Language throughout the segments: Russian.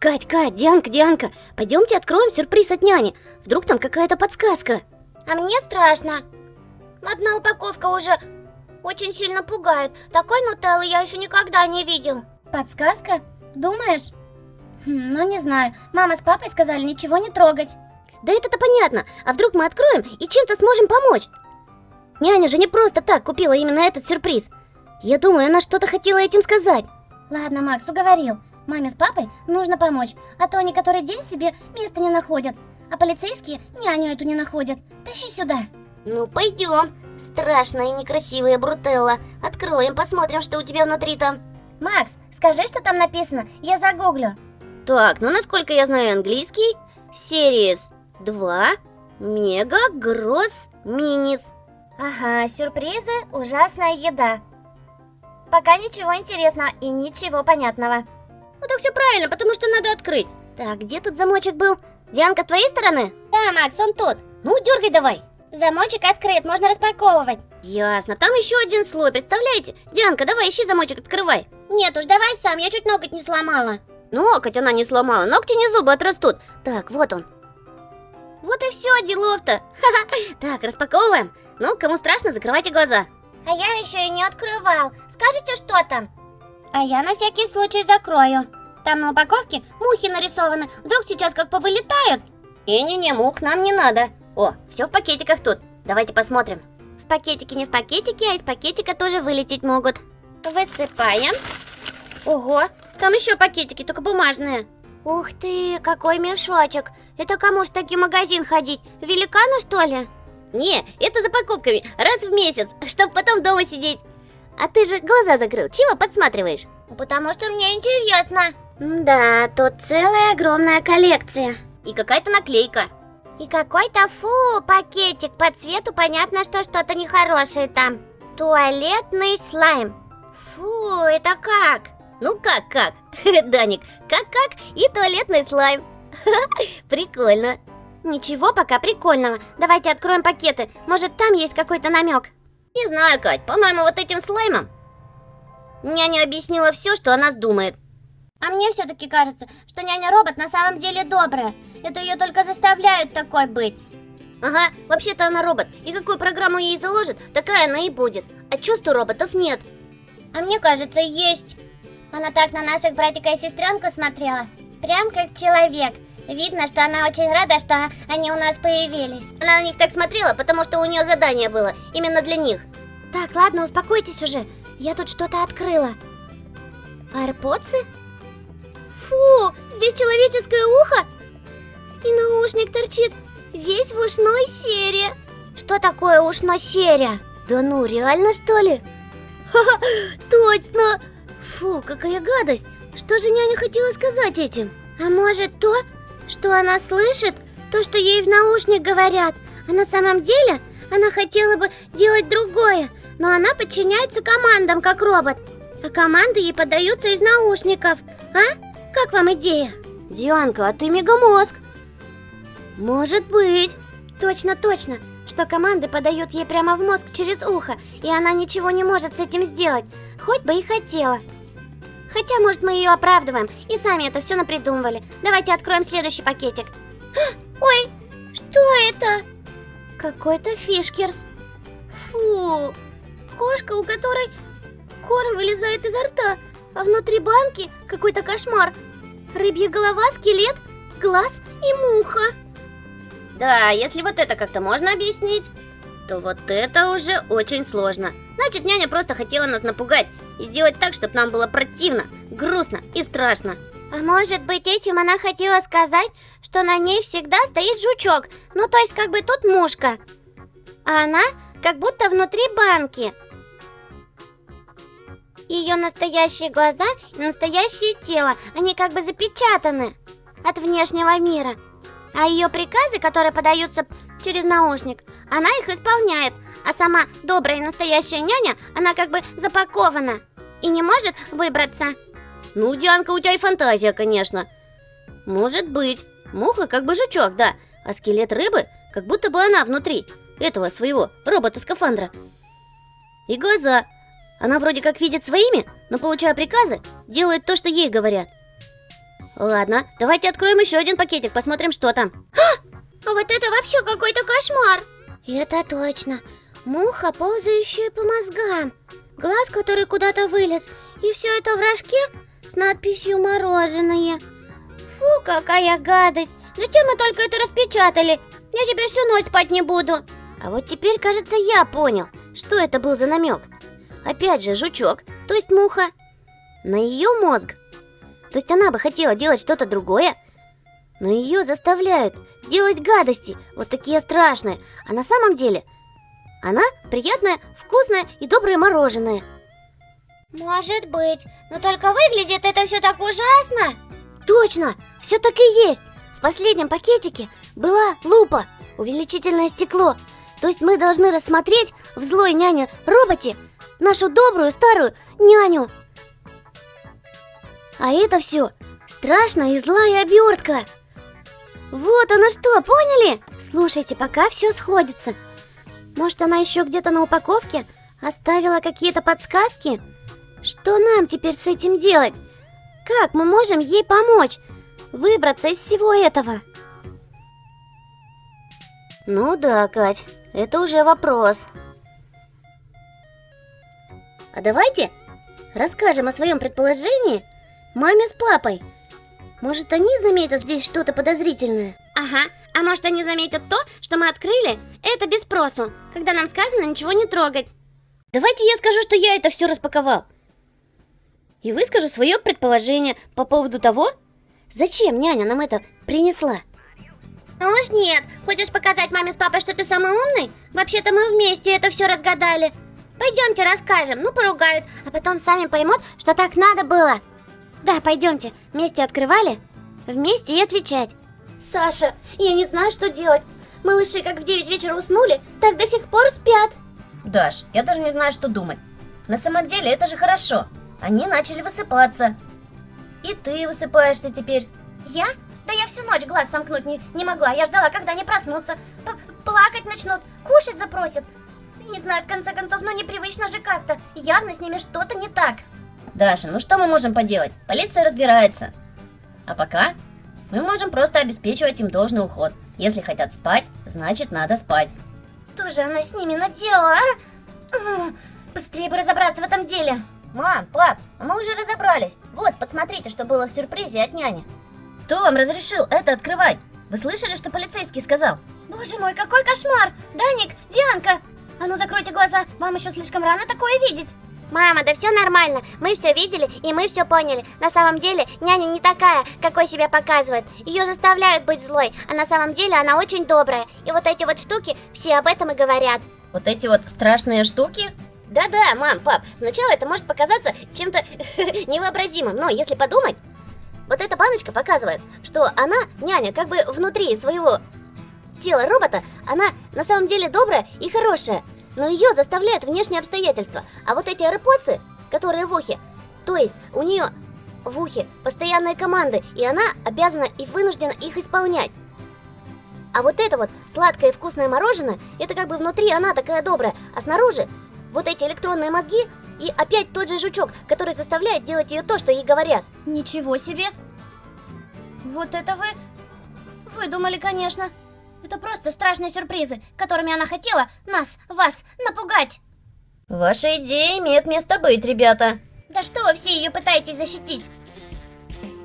Кать, Дианка, пойдемте откроем сюрприз от няни. Вдруг там какая-то подсказка. А мне страшно. Одна упаковка уже очень сильно пугает. Такой нутеллы я еще никогда не видел. Подсказка? Думаешь? Ну не знаю, мама с папой сказали ничего не трогать. Да это-то понятно, а вдруг мы откроем и чем-то сможем помочь? Няня же не просто так купила именно этот сюрприз. Я думаю, она что-то хотела этим сказать. Ладно, Макс, уговорил. Маме с папой нужно помочь, а то они который день себе места не находят. А полицейские няню эту не находят. Тащи сюда. Ну пойдем. Страшная и некрасивая брутелла. Откроем, посмотрим, что у тебя внутри там. Макс, скажи, что там написано, я загуглю. Так, ну насколько я знаю английский, Series 2 Мега Гросс Минис. Ага, сюрпризы, ужасная еда. Пока ничего интересного и ничего понятного. Ну так все правильно, потому что надо открыть. Так, где тут замочек был? Дианка, с твоей стороны? Да, Макс, он тут. Ну, дергай давай. Замочек открыт, можно распаковывать. Ясно, там еще один слой, представляете? Дианка, давай ищи замочек, открывай. Нет уж, давай сам, я чуть ноготь не сломала. Ноготь она не сломала, ногти не зубы отрастут. Так, вот он. Вот и все, делов-то. Ха-ха. Так, распаковываем. Ну, кому страшно, закрывайте глаза. А я еще и не открывал. Скажите, что там? А я на всякий случай закрою. Там на упаковке мухи нарисованы. Вдруг сейчас как повылетают. Не-не-не, мух нам не надо. О, все в пакетиках тут. Давайте посмотрим. В пакетике не в пакетике, а из пакетика тоже вылететь могут. Высыпаем. Ого, там еще пакетики, только бумажные. Ух ты, какой мешочек. Это кому ж в такой магазин ходить? Великану, что ли? Не, это за покупками, раз в месяц, чтобы потом дома сидеть. А ты же глаза закрыл, чего подсматриваешь? Потому что мне интересно. Да, тут целая огромная коллекция. И какая-то наклейка. И какой-то, пакетик. По цвету понятно, что что-то нехорошее там. Туалетный слайм. Фу, это как? Ну как? Даник, как и туалетный слайм. Прикольно. Ничего пока прикольного. Давайте откроем пакеты. Может, там есть какой-то намек. Не знаю, Кать, по-моему, вот этим слаймом няня объяснила все, что о нас думает. А мне все-таки кажется, что няня-робот на самом деле добрая. Это ее только заставляют такой быть. Ага, вообще-то она робот, и какую программу ей заложит, такая она и будет. А чувств у роботов нет. А мне кажется, есть. Она так на наших братика и сестренку смотрела. Прям как человек. Видно, что она очень рада, что они у нас появились. Она на них так смотрела, потому что у нее задание было именно для них. Так, ладно, успокойтесь уже. Я тут что-то открыла. AirPods? Фу, здесь человеческое ухо. И наушник торчит весь в ушной сере. Что такое ушной сере? Да ну, реально что ли? Ха-ха, точно. Фу, какая гадость. Что же няня хотела сказать этим? А может то, что она слышит, то, что ей в наушник говорят, а на самом деле она хотела бы делать другое, но она подчиняется командам, как робот, а команды ей поддаются из наушников. А? Как вам идея? Дианка, а ты мегамозг. Может быть. Точно, что команды подают ей прямо в мозг через ухо, и она ничего не может с этим сделать, хоть бы и хотела. Хотя, может, мы ее оправдываем и сами это все напридумывали. Давайте откроем следующий пакетик. Ой, что это? Какой-то фишкерс. Фу, кошка, у которой корм вылезает изо рта, а внутри банки какой-то кошмар. Рыбья голова, скелет, глаз и муха. Да, если вот это как-то можно объяснить, то вот это уже очень сложно. Значит, няня просто хотела нас напугать и сделать так, чтобы нам было противно, грустно и страшно. А может быть, этим она хотела сказать, что на ней всегда стоит жучок, ну то есть как бы тут мушка, а она как будто внутри банки. Ее настоящие глаза и настоящее тело, они как бы запечатаны от внешнего мира. А ее приказы, которые подаются через наушник, она их исполняет. А сама добрая и настоящая няня, она как бы запакована и не может выбраться. Ну, Дианка, у тебя и фантазия, конечно. Может быть. Муха как бы жучок, да. А скелет рыбы, как будто бы она внутри этого своего робота-скафандра. И глаза. Она вроде как видит своими, но, получая приказы, делает то, что ей говорят. Ладно, давайте откроем еще один пакетик, посмотрим, что там. А вот это вообще какой-то кошмар. Это точно. Муха, ползающая по мозгам. Глаз, который куда-то вылез. И все это в рожке с надписью «Мороженое». Фу, какая гадость. Зачем мы только это распечатали? Я теперь всю ночь спать не буду. А вот теперь, кажется, я понял, что это был за намек. Опять же, жучок, то есть муха, на ее мозг. То есть она бы хотела делать что-то другое, но ее заставляют делать гадости, вот такие страшные. А на самом деле она приятное, вкусное и доброе мороженое. Может быть, но только выглядит это все так ужасно. Точно, все так и есть. В последнем пакетике была лупа, увеличительное стекло. То есть мы должны рассмотреть в злой няне-роботе нашу добрую старую няню. А это все страшная и злая обертка. Вот оно что, поняли? Слушайте, пока все сходится. Может, она еще где-то на упаковке оставила какие-то подсказки? Что нам теперь с этим делать? Как мы можем ей помочь выбраться из всего этого? Ну да, Кать, это уже вопрос. А давайте расскажем о своем предположении маме с папой. Может, они заметят здесь что-то подозрительное? Ага, а может они заметят то, что мы открыли это без спросу, когда нам сказано ничего не трогать. Давайте я скажу, что я это все распаковал. И выскажу свое предположение по поводу того, зачем няня нам это принесла. Ну уж нет, хочешь показать маме с папой, что ты самый умный? Вообще-то мы вместе это все разгадали. Пойдемте расскажем, ну поругают, а потом сами поймут, что так надо было. Да, пойдемте, вместе открывали, вместе и отвечать. Саша, я не знаю, что делать. Малыши как в 9 вечера уснули, так до сих пор спят. Даш, я даже не знаю, что думать. На самом деле это же хорошо. Они начали высыпаться. И ты высыпаешься теперь. Я? Да я всю ночь глаз сомкнуть не могла. Я ждала, когда они проснутся. Плакать начнут, кушать запросят. Не знаю, в конце концов, но непривычно же как-то. Явно с ними что-то не так. Даша, ну что мы можем поделать? Полиция разбирается. А пока мы можем просто обеспечивать им должный уход. Если хотят спать, значит надо спать. Что же она с ними наделала, а? Быстрее бы разобраться в этом деле. Мам, пап, мы уже разобрались. Вот, посмотрите, что было в сюрпризе от няни. Кто вам разрешил это открывать? Вы слышали, что полицейский сказал? Боже мой, какой кошмар! Даник, Дианка! А ну закройте глаза, вам еще слишком рано такое видеть. Мама, да все нормально, мы все видели и мы все поняли. На самом деле няня не такая, какой себя показывает. Ее заставляют быть злой, а на самом деле она очень добрая. И вот эти вот штуки все об этом и говорят. Вот эти вот страшные штуки? Да-да, мам, пап, сначала это может показаться чем-то невообразимым, но если подумать, вот эта баночка показывает, что она, няня, как бы внутри своего тела робота, она на самом деле добрая и хорошая, но ее заставляют внешние обстоятельства. А вот эти аэропосы, которые в ухе, то есть у нее в ухе постоянные команды, и она обязана и вынуждена их исполнять. А вот это вот сладкое и вкусное мороженое, это как бы внутри она такая добрая, а снаружи вот эти электронные мозги и опять тот же жучок, который заставляет делать ее то, что ей говорят. Ничего себе! Вот это вы выдумали, конечно. Это просто страшные сюрпризы, которыми она хотела вас напугать. Ваша идея имеет место быть, ребята. Да что вы все ее пытаетесь защитить?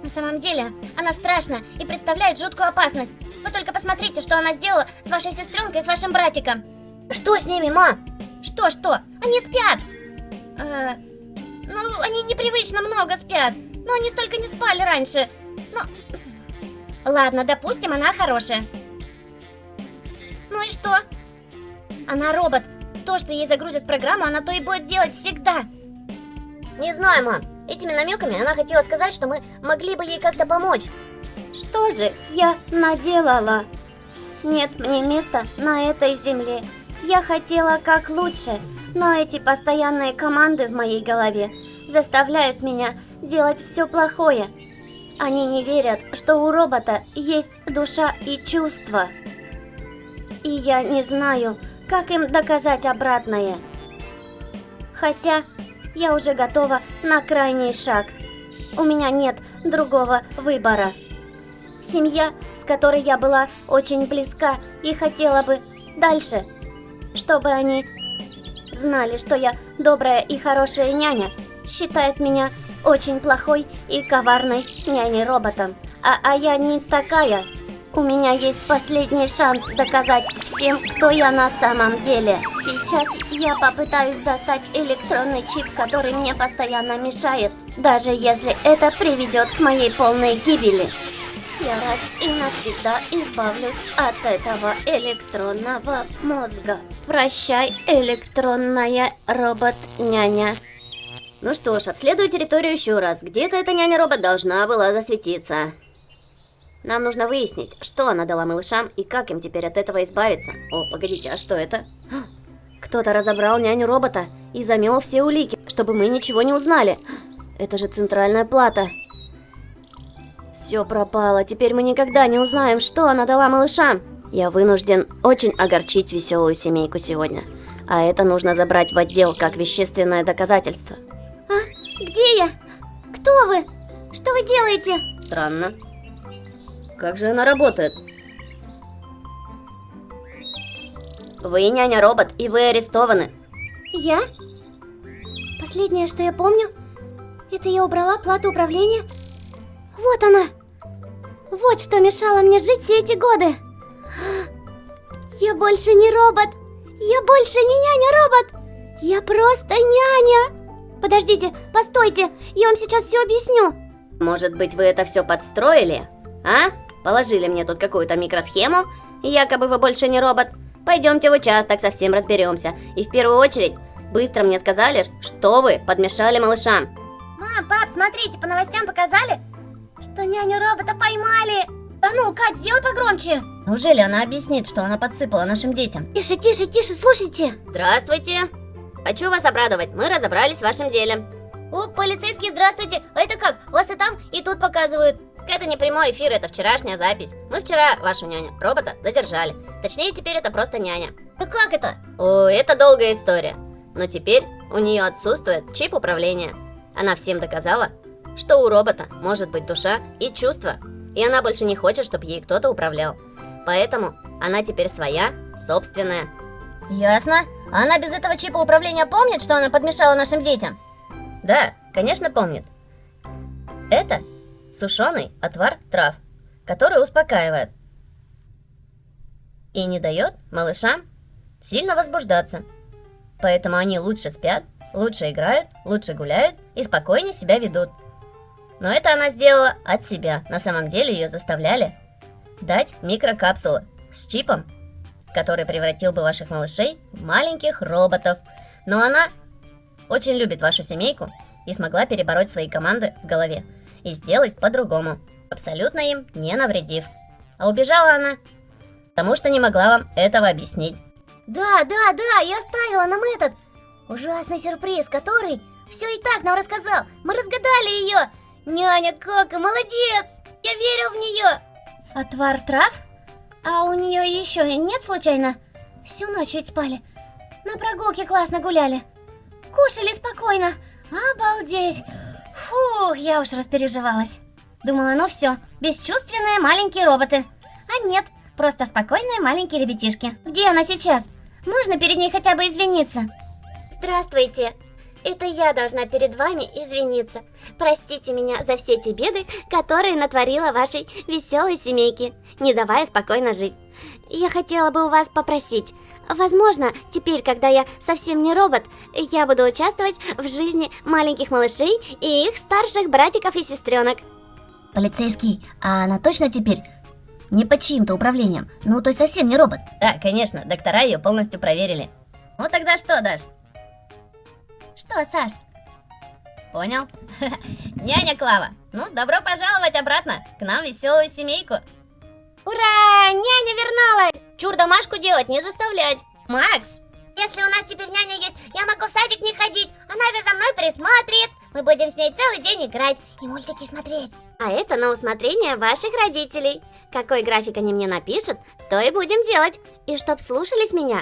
На самом деле, она страшна и представляет жуткую опасность. Вы только посмотрите, что она сделала с вашей сестренкой и с вашим братиком. Что с ними, ма? Что? Они спят. Ну, они непривычно много спят. Но они столько не спали раньше. Ну, ладно, допустим, она хорошая. Ну и что? Она робот. То, что ей загрузят в программу, она то и будет делать всегда. Не знаю, мам. Этими намеками она хотела сказать, что мы могли бы ей как-то помочь. Что же я наделала? Нет мне места на этой земле. Я хотела как лучше, но эти постоянные команды в моей голове заставляют меня делать все плохое. Они не верят, что у робота есть душа и чувства. И я не знаю, как им доказать обратное. Хотя я уже готова на крайний шаг. у меня нет другого выбора. Семья, с которой я была очень близка и хотела бы дальше, чтобы они знали, что я добрая и хорошая няня, считает меня очень плохой и коварной няней-роботом. А я не такая. У меня есть последний шанс доказать всем, кто я на самом деле. Сейчас я попытаюсь достать электронный чип, который мне постоянно мешает, даже если это приведет к моей полной гибели. Я раз и навсегда избавлюсь от этого электронного мозга. Прощай, электронная робот-няня. Ну что ж, обследую территорию еще раз. Где-то эта няня-робот должна была засветиться. Нам нужно выяснить, что она дала малышам и как им теперь от этого избавиться. О, погодите, а что это? Кто-то разобрал няню-робота и замел все улики, чтобы мы ничего не узнали. Это же центральная плата. Все пропало, теперь мы никогда не узнаем, что она дала малышам. Я вынужден очень огорчить веселую семейку сегодня. А это нужно забрать в отдел как вещественное доказательство. Где я? Кто вы? Что вы делаете? Странно. Как же она работает? Вы няня-робот, и вы арестованы. Я? Последнее, что я помню, это я убрала плату управления. Вот она. Вот что мешало мне жить все эти годы. Я больше не робот. Я больше не няня-робот. Я просто няня. Подождите, постойте, я вам сейчас все объясню. Может быть, вы это все подстроили? А? Положили мне тут какую-то микросхему, и якобы вы больше не робот. Пойдемте в участок, совсем разберемся. И в первую очередь, быстро мне сказали, что вы подмешали малышам. Мам, пап, смотрите, по новостям показали, что няню-робота поймали. Да ну, Кать, сделай погромче. Неужели она объяснит, что она подсыпала нашим детям? Тише, тише, тише, слушайте. Здравствуйте. Хочу вас обрадовать, мы разобрались в вашем деле. О, полицейский, здравствуйте. А это как? Вас и там, и тут показывают. Это не прямой эфир, это вчерашняя запись. Мы вчера вашу няню-робота задержали. Точнее, теперь это просто няня. Да как это? О, это долгая история. Но теперь у нее отсутствует чип управления. Она всем доказала, что у робота может быть душа и чувства. И она больше не хочет, чтобы ей кто-то управлял. Поэтому она теперь своя, собственная. Ясно. А она без этого чипа управления помнит, что она подмешала нашим детям? Да, конечно, помнит. Это сушеный отвар трав, который успокаивает и не дает малышам сильно возбуждаться. Поэтому они лучше спят, лучше играют, лучше гуляют и спокойнее себя ведут. Но это она сделала от себя. На самом деле ее заставляли дать микрокапсулы с чипом, который превратил бы ваших малышей в маленьких роботов. Но она очень любит вашу семейку и смогла перебороть свои команды в голове и сделать по-другому, абсолютно им не навредив. А убежала она, потому что не могла вам этого объяснить. Да, я оставила нам этот ужасный сюрприз, который все и так нам рассказал. Мы разгадали ее. Няня Коко, молодец! Я верил в нее. Отвар трав? А у нее еще нет случайно? Всю ночь ведь спали. На прогулке классно гуляли. Кушали спокойно. Обалдеть. Фух, я уж распереживалась. Думала, ну все, бесчувственные маленькие роботы. А нет, просто спокойные маленькие ребятишки. Где она сейчас? Можно перед ней хотя бы извиниться? Здравствуйте. Это я должна перед вами извиниться. Простите меня за все те беды, которые натворила вашей веселой семейке, не давая спокойно жить. Я хотела бы у вас попросить. Возможно, теперь, когда я совсем не робот, я буду участвовать в жизни маленьких малышей и их старших братиков и сестренок. Полицейский, а она точно теперь не под чьим-то управлением? Ну, то есть совсем не робот? Да, конечно, доктора ее полностью проверили. Ну тогда что, Даш? Что, Саш? Понял? Няня Клава, ну добро пожаловать обратно к нам в веселую семейку. Ура! Няня вернулась! Чур домашку делать не заставлять. Макс! Если у нас теперь няня есть, я могу в садик не ходить. Она же за мной присмотрит. Мы будем с ней целый день играть и мультики смотреть. А это на усмотрение ваших родителей. Какой график они мне напишут, то и будем делать. И чтоб слушались меня.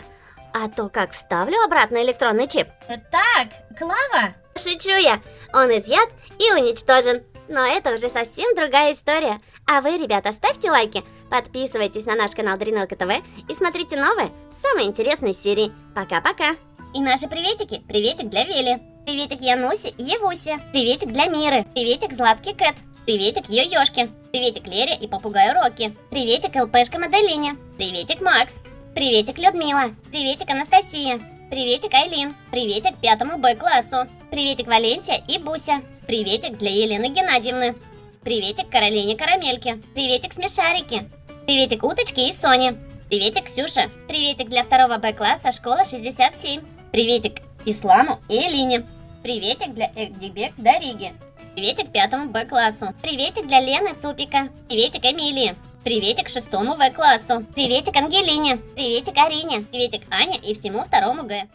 А то как вставлю обратно электронный чип. Так, Клава? Шучу я. Он изъят и уничтожен. Но это уже совсем другая история. А вы, ребята, ставьте лайки, подписывайтесь на наш канал Даринелка ТВ и смотрите новые, самые интересные серии. Пока-пока! И наши приветики. Приветик для Вели. Приветик Янусе и Евусе. Приветик для Миры. Приветик Златки Кэт. Приветик Йо-Ёшке. Приветик Лере и попугаю Рокки. Приветик ЛПшка Маделине. Приветик Макс. Приветик Людмила. Приветик Анастасия. Приветик Айлин. Приветик 5 Б-классу. Приветик Валенсия и Буся. Приветик для Елены Геннадьевны. Приветик Каролине Карамельке. Приветик Смешарики. Приветик Уточке и Соне. Приветик Ксюше. Приветик для 2 Б-класса школа 67. Приветик Исламу и Элине. Приветик для Экдибек Дариги. Приветик 5 Б-классу. Приветик для Лены Супика. Приветик Эмилии. Приветик 6 В-классу. Приветик Ангелине. Приветик Арине. Приветик Ане и всему 2 Г.